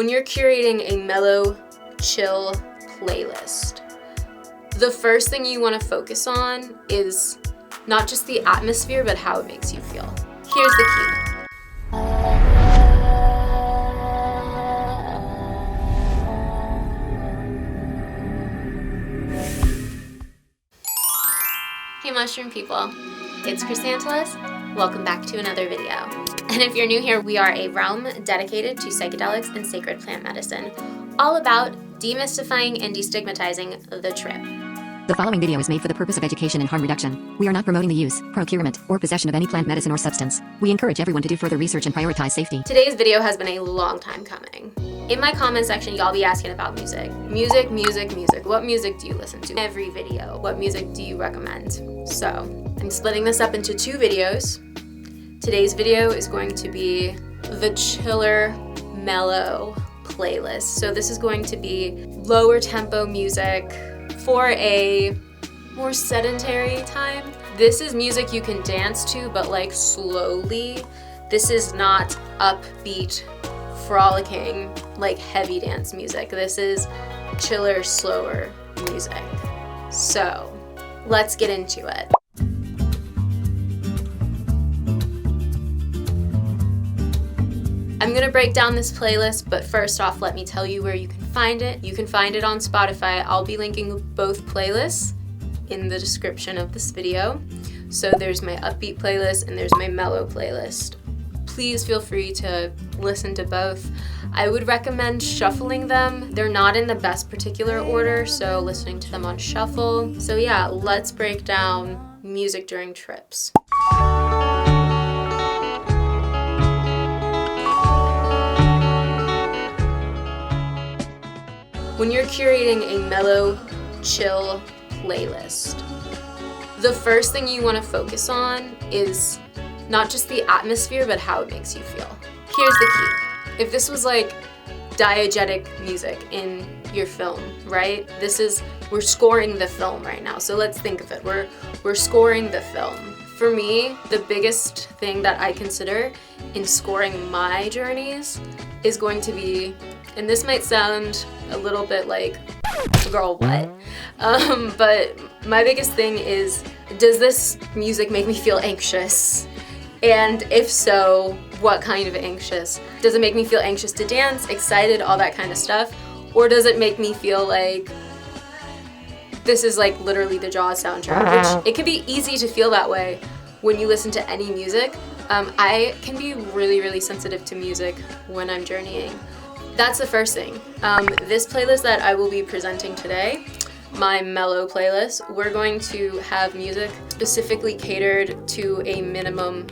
When you're curating a mellow, chill playlist, the first thing you want to focus on is not just the atmosphere, but how it makes you feel. Here's the key. Hey Mushroom people, it's Chrysanthus. Welcome back to another video. And if you're new here, we are a realm dedicated to psychedelics and sacred plant medicine, all about demystifying and destigmatizing the trip. The following video is made for the purpose of education and harm reduction. We are not promoting the use, procurement, or possession of any plant medicine or substance. We encourage everyone to do further research and prioritize safety. Today's video has been a long time coming. In my comment section, y'all be asking about music. Music. What music do you listen to? Every video. What music do you recommend? So, I'm splitting this up into two videos. Today's video is going to be the chiller, mellow playlist. So this is going to be lower tempo music for a more sedentary time. This is music you can dance to, but like slowly. This is not upbeat, frolicking, like heavy dance music. This is chiller, slower music. So let's get into it. I'm gonna break down this playlist, but first off, let me tell you where you can find it. You can find it on Spotify. I'll be linking both playlists in the description of this video. So there's my upbeat playlist and there's my mellow playlist. Please feel free to listen to both. I would recommend shuffling them. They're not in the best particular order, so listening to them on shuffle. So yeah, let's break down music during trips. When you're curating a mellow, chill playlist, the first thing you want to focus on is not just the atmosphere, but how it makes you feel. Here's the key. If this was like diegetic music in your film, right? We're scoring the film right now. So let's think of it. We're scoring the film. For me, the biggest thing that I consider in scoring my journeys is going to be, and this might sound a little bit like, girl, what? But my biggest thing is, does this music make me feel anxious? And if so, what kind of anxious? Does it make me feel anxious to dance, excited, all that kind of stuff? Or does it make me feel like this is like literally the Jaws soundtrack? Which it can be easy to feel that way when you listen to any music. I can be really sensitive to music when I'm journeying. That's the first thing. This playlist that I will be presenting today, my mellow playlist, we're going to have music specifically catered to a minimum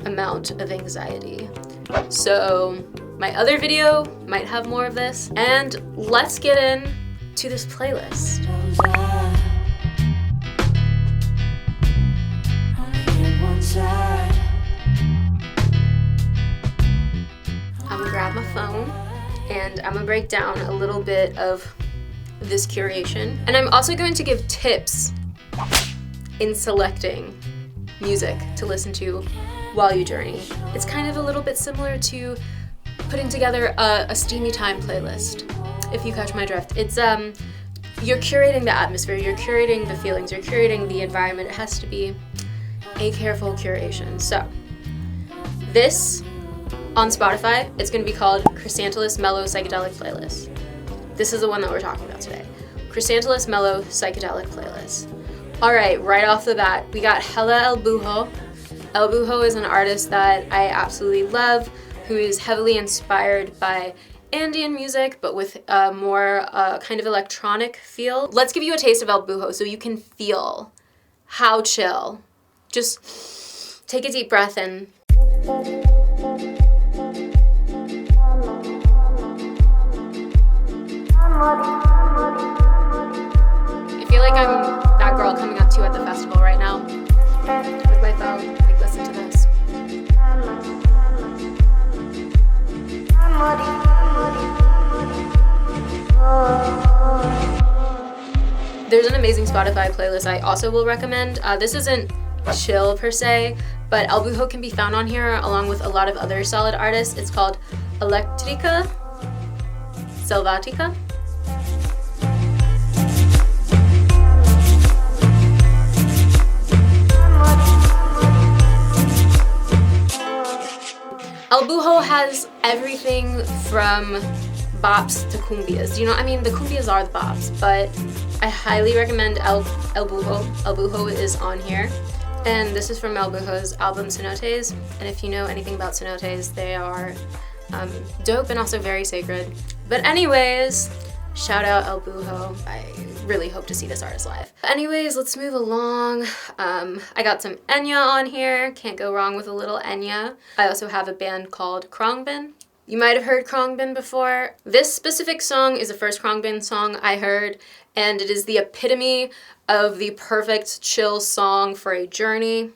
amount of anxiety. So my other video might have more of this, and let's get in to this playlist. I'm gonna grab my phone and I'm gonna break down a little bit of this curation. And I'm also going to give tips in selecting music to listen to while you journey. It's kind of a little bit similar to putting together a steamy time playlist, if you catch my drift. It's you're curating the atmosphere, you're curating the feelings, you're curating the environment. It has to be a careful curation. So this, on Spotify, it's going to be called Chrysanthus Mellow Psychedelic Playlist. This is the one that we're talking about today. Chrysanthus Mellow Psychedelic Playlist. Alright, right off the bat, we got Hella 𝕄𝕝𝕝𝕠𝕨. 𝕄𝕝𝕝𝕝 is an artist that I absolutely love, who is heavily inspired by Andean music, but with a more kind of electronic feel. Let's give you a taste of 𝕄𝕝𝕝𝕠𝕨 so you can feel how chill. Just take a deep breath and I feel like I'm that girl coming up to you at the festival right now with my phone. Like, listen to this. There's an amazing Spotify playlist I also will recommend. This isn't chill per se, but 𝕄𝕝𝕝𝕠𝕨 can be found on here along with a lot of other solid artists. It's called Electrica. Selvatica. 𝕄𝕝𝕝𝕠 has everything from bops to cumbias. You know, I mean, the cumbias are the bops, but I highly recommend 𝕄𝕝𝕝𝕠. 𝕄𝕝𝕝𝕠 is on here. And this is from 𝕄𝕝𝕝𝕠's album 𝕄𝕝𝕝𝕠. And if you know anything about 𝕄𝕝𝕝𝕠s, they are dope and also very sacred. But anyways, shout out 𝕄𝕝𝕝𝕠. I really hope to see this artist live. Anyways, let's move along. I got some Enya on here. Can't go wrong with a little Enya. I also have a band called 𝕄𝕝𝕝𝕠. You might have heard 𝕄𝕝𝕝𝕠 before. This specific song is the first 𝕄𝕝𝕝𝕠 song I heard, and it is the epitome of the perfect chill song for a journey.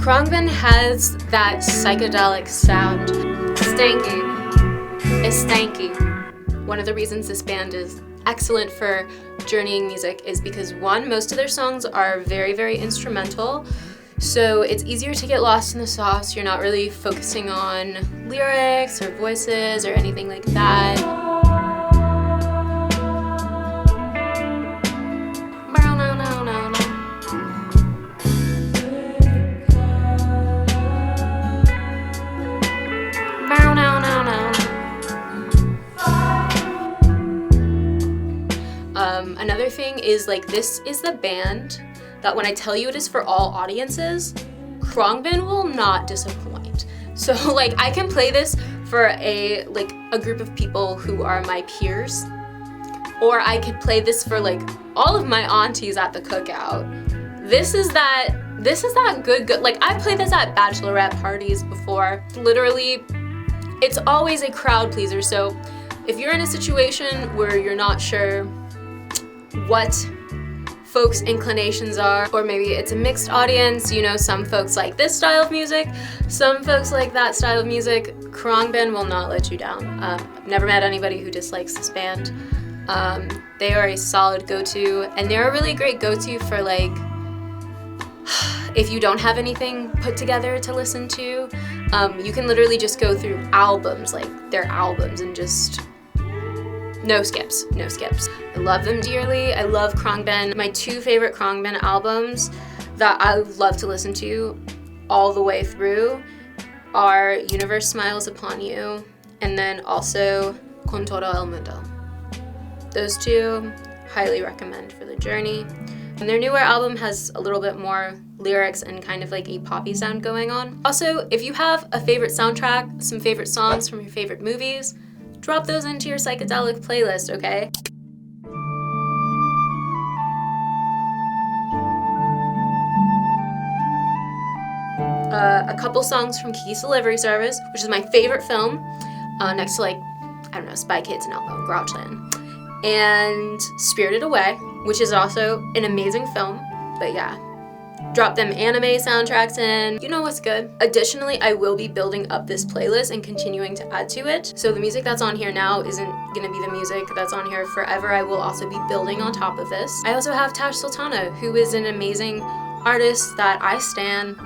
𝕄𝕝𝕝𝕠 has that psychedelic sound. Stanky. It's stanky. One of the reasons this band is excellent for journeying music is because, one, most of their songs are very, very instrumental, so it's easier to get lost in the sauce. You're not really focusing on lyrics or voices or anything like that. Another thing is, like, this is the band that when I tell you it is for all audiences, 𝕄𝕝𝕝𝕠 will not disappoint. So, like, I can play this for a group of people who are my peers, or I could play this for like all of my aunties at the cookout. This is that good, like, I played this at bachelorette parties before. Literally, it's always a crowd pleaser. So if you're in a situation where you're not sure what folks' inclinations are, or maybe it's a mixed audience, you know, some folks like this style of music, some folks like that style of music, 𝕄𝕝𝕝𝕠 will not let you down. I've never met anybody who dislikes this band. They are a solid go-to, and they're a really great go-to for, like, if you don't have anything put together to listen to. You can literally just go through albums, like their albums, and just no skips. I love them dearly. I love 𝕄𝕝𝕝𝕠. My two favorite 𝕄𝕝𝕝𝕠 albums that I love to listen to all the way through are Universe Smiles Upon You, and then also Con Todo El Mundo. Those two, highly recommend for the journey. And their newer album has a little bit more lyrics and kind of like a poppy sound going on. Also, if you have a favorite soundtrack, some favorite songs from your favorite movies, drop those into your psychedelic playlist, okay? A couple songs from Kiki's Delivery Service, which is my favorite film, next to, like, I don't know, Spy Kids and Elmo and Grouchland. And Spirited Away, which is also an amazing film, but yeah. Drop them anime soundtracks in, you know what's good. Additionally, I will be building up this playlist and continuing to add to it. So the music that's on here now isn't gonna be the music that's on here forever. I will also be building on top of this. I also have Tash Sultana, who is an amazing artist that I stan.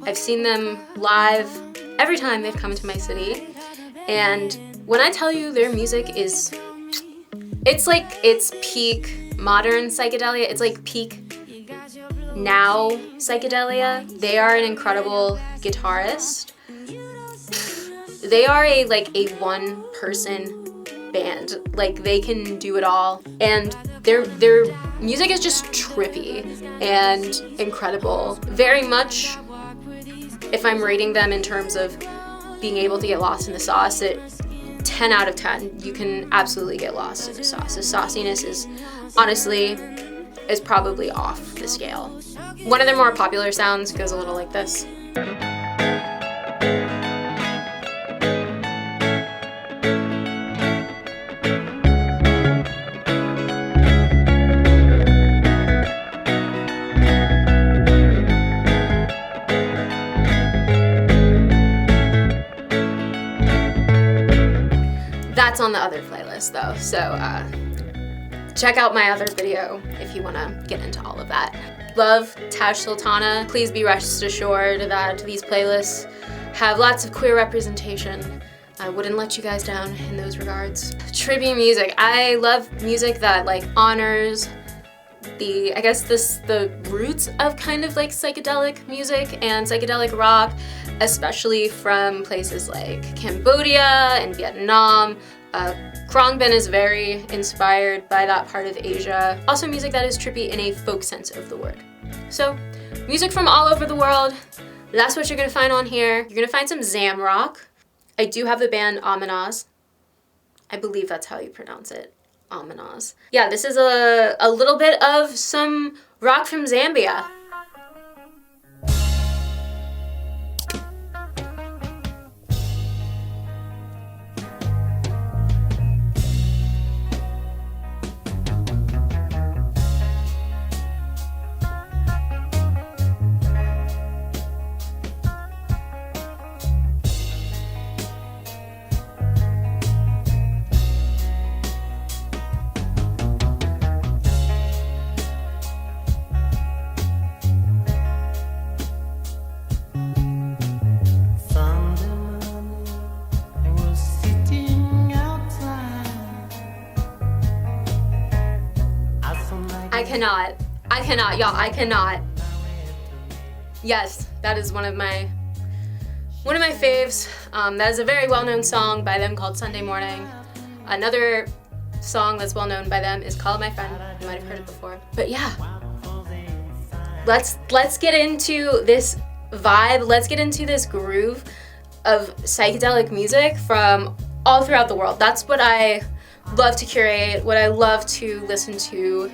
I've seen them live every time they've come to my city, and when I tell you their music is, it's peak modern psychedelia, it's like peak now psychedelia. They are an incredible guitarist. They are a one-person band. Like, they can do it all, and their music is just trippy and incredible. Very much, if I'm rating them in terms of being able to get lost in the sauce, 10 out of 10. You can absolutely get lost in the sauce. The sauciness is, honestly, is probably off the scale. One of their more popular sounds goes a little like this. on the other playlist though, so check out my other video if you want to get into all of that. Love Taj Sultana. Please be rest assured that these playlists have lots of queer representation. I wouldn't let you guys down in those regards. Tribute music. I love music that like honors the roots of kind of like psychedelic music and psychedelic rock, especially from places like Cambodia and Vietnam. Khruangbin is very inspired by that part of Asia. Also music that is trippy in a folk sense of the word. So music from all over the world, that's what you're gonna find on here. You're gonna find some Zamrock. I do have the band 𝕄𝕝𝕝𝕠𝕨. I believe that's how you pronounce it. 𝕄𝕝𝕝𝕠𝕨. Yeah, this is a little bit of some rock from Zambia. I cannot, y'all, I cannot. Yes, that is one of my faves. That is a very well-known song by them called Sunday Morning. Another song that's well-known by them is Call My Friend. You might have heard it before. But yeah, let's get into this vibe. Let's get into this groove of psychedelic music from all throughout the world. That's what I love to curate, what I love to listen to.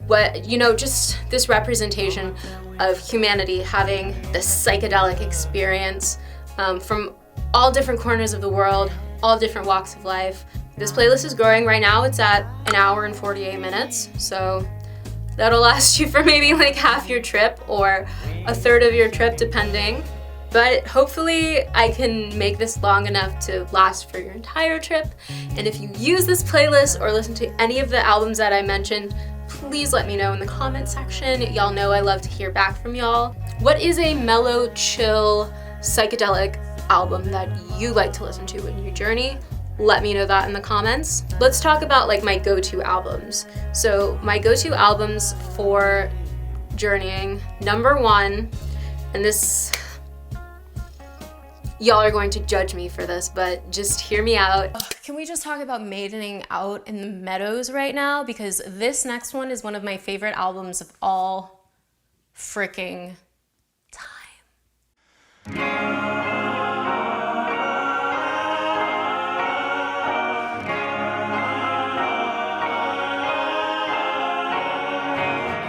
What, you know, just this representation of humanity having this psychedelic experience from all different corners of the world, all different walks of life. This playlist is growing right now. It's at 1 hour and 48 minutes, so that'll last you for maybe like half your trip or a third of your trip, depending. But hopefully I can make this long enough to last for your entire trip. And if you use this playlist or listen to any of the albums that I mentioned, please let me know in the comment section. Y'all know I love to hear back from y'all. What is a mellow, chill, psychedelic album that you like to listen to in your journey? Let me know that in the comments. Let's talk about like my go-to albums. So my go-to albums for journeying, number one, and this, y'all are going to judge me for this, but just hear me out. Can we just talk about maidening out in the meadows right now? Because this next one is one of my favorite albums of all freaking time.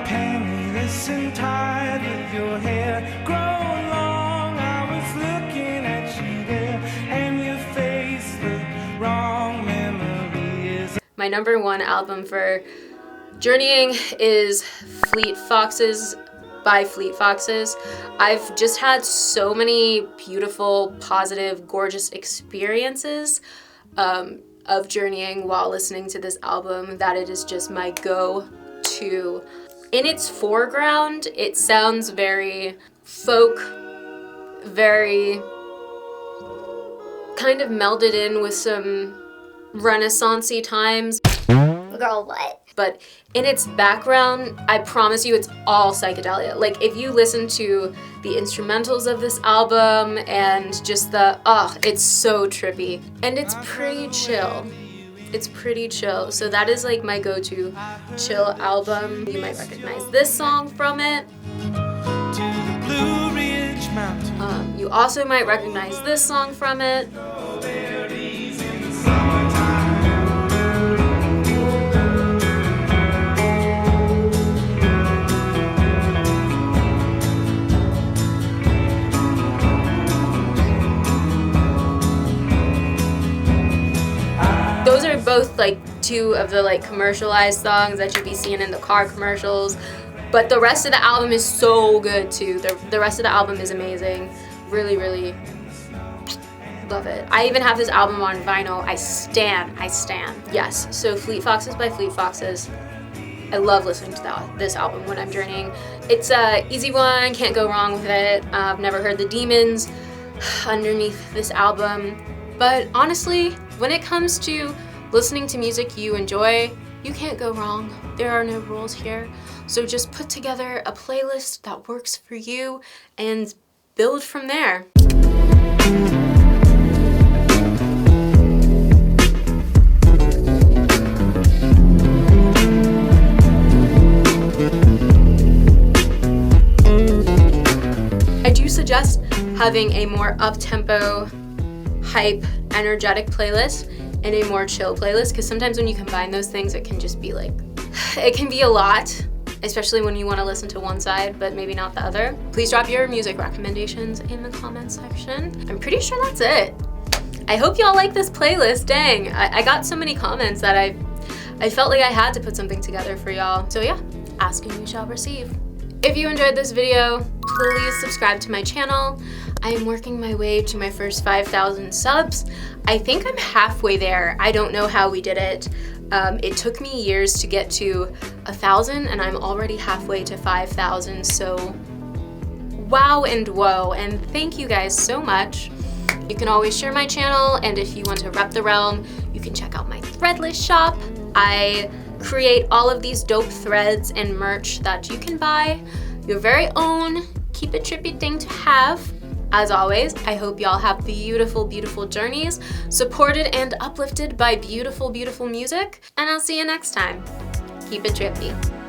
Penniless and tired with your hair grown long, I was looking at you there, and your face looked wrong. Memories. My number one album for journeying is Fleet Foxes by Fleet Foxes. I've just had so many beautiful, positive, gorgeous experiences of journeying while listening to this album that it is just my go-to. In its foreground, it sounds very folk, very kind of melded in with some Renaissance-y times. Girl, what? But in its background, I promise you it's all psychedelia. Like if you listen to the instrumentals of this album and just it's so trippy. And it's pretty chill. It's pretty chill. So that is like my go-to chill album. You might recognize this song from it. You also might recognize this song from it. Those are both like two of the like commercialized songs that you'd be seeing in the car commercials, but the rest of the album is so good too. The rest of the album is amazing. Really, really Love it. I even have this album on vinyl. I stan. Yes, so Fleet Foxes by Fleet Foxes. I love listening to this album when I'm journeying. It's a easy one, can't go wrong with it. I've never heard the demons underneath this album. But honestly, when it comes to listening to music you enjoy, you can't go wrong. There are no rules here. So just put together a playlist that works for you and build from there. I do suggest having a more up-tempo, hype, energetic playlist and a more chill playlist, because sometimes when you combine those things, it can just be like, it can be a lot, especially when you want to listen to one side but maybe not the other. Please drop your music recommendations in the comments section. I'm pretty sure that's it. I hope y'all like this playlist. Dang, I got so many comments that I felt like I had to put something together for y'all. So yeah, ask and you shall receive. If you enjoyed this video, please subscribe to my channel. I am working my way to my first 5,000 subs. I think I'm halfway there. I don't know how we did it. It took me years to get to 1,000 and I'm already halfway to 5,000, so wow and whoa, and thank you guys so much. You can always share my channel, and if you want to rep the realm, you can check out my Threadless shop. I create all of these dope threads and merch that you can buy. Your very own, keep it trippy thing to have. As always, I hope y'all have beautiful, beautiful journeys, supported and uplifted by beautiful, beautiful music, and I'll see you next time. Keep it trippy.